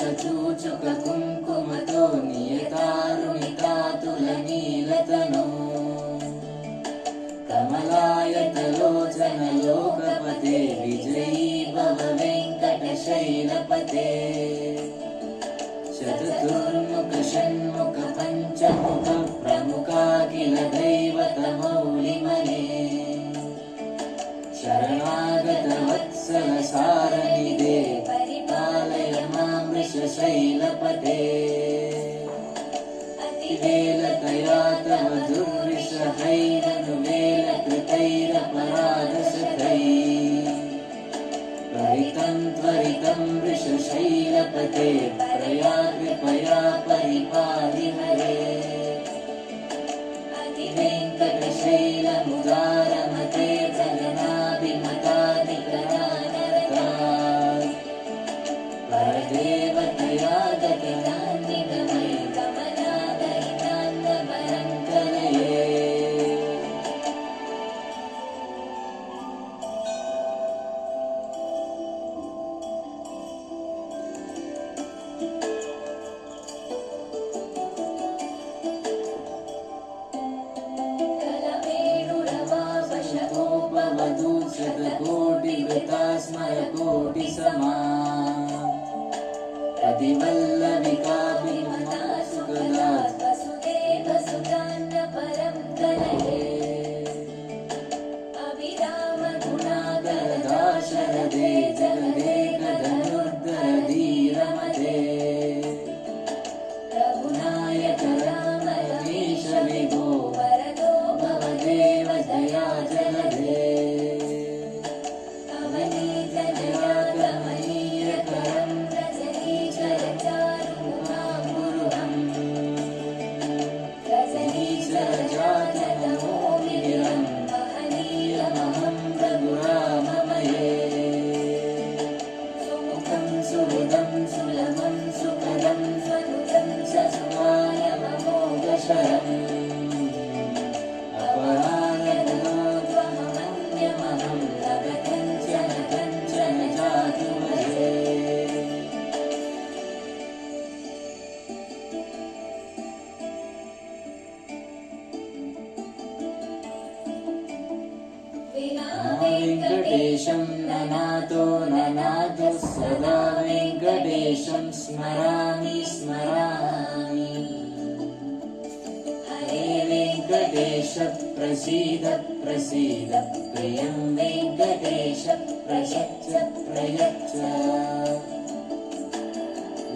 चूचुक कुङ्कुमतो नियतारुणितातुलनीलतनो कमलायतलोचन लोकपते विजयी भव वेङ्कटशैलपते शतुर्मुख षण्मुख पञ्चमुख प्रमुखाखिल दैवतमौलिमने शरणागत वत्सल सारनिधे परिपालय मां वृषशैलपते अतिवेलतया तव दुर्विषहैरनुवेलकृतैरपराधशतैः त्वरितं त्वरितं वृषशैलपते प्रया कृपया परिपाहि हरे अतिवेङ्कटशैलमुदारमते प्रगणाभिमतादिकरानरकात् परदेवतया गतनान्निगमे गमनादयितान्नवरं कलये शतकोटिवृता स्मरकोटिसमा प्रतिवल्लविकाभिमता सुखदात् वसुदेवसुतान्नपरं कलये अभिरामगुणाकरदाशरदे जगदेकधनुर्धरधीरमते रघुनायक राम रमेश विभो वरदो भवदेव दया जलधे सुलभं सुखदं स्वनुतं ससुवायममोघशरम् अपरायणमन्यमहं तव कञ्चन कञ्चन जातुमहे वेङ्कटेशं ननातो ननातो सदा वेङ्कटेशं स्मरामि स्मरामि हरे वेङ्कटेश प्रसीद प्रसीद प्रियं वेङ्कटेश प्रयच्छ प्रयच्छ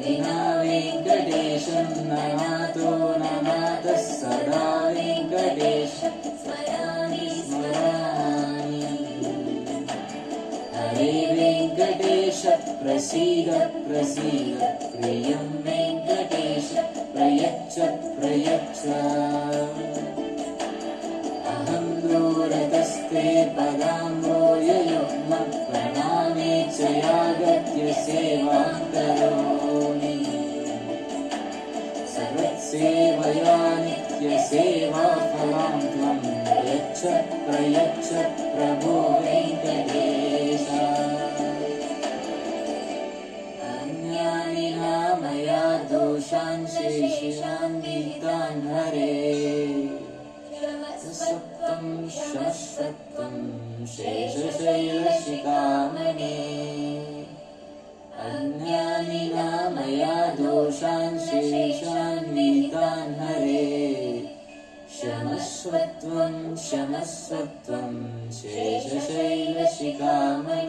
विना वेङ्कटेशं ननातो ननातः सदा वेङ्कटेश स्मरामि स्मरामि हरे वेङ्कटेश प्रसीद प्रसीद प्रियं वेङ्कटेश प्रयच्छ प्रयच्छ अहं दूरतस्ते पदाम्बोजयुग्मं प्रणामे च यागत्य सेवां करोमि सकृत्सेवया नित्यसेवाफलां त्वं प्रयच्छ प्रयच्छ प्रभो वेङ्कटेश मया दोषान् शेषान् नीतान् हरे सत्त्वं शाश्वतं शेषशैलशिखामणे अज्ञानिना मया दोषान् शेषान् नीतान् हरे क्षमस्वत्वं क्षमस्वत्वं शेषशैलशिखामणे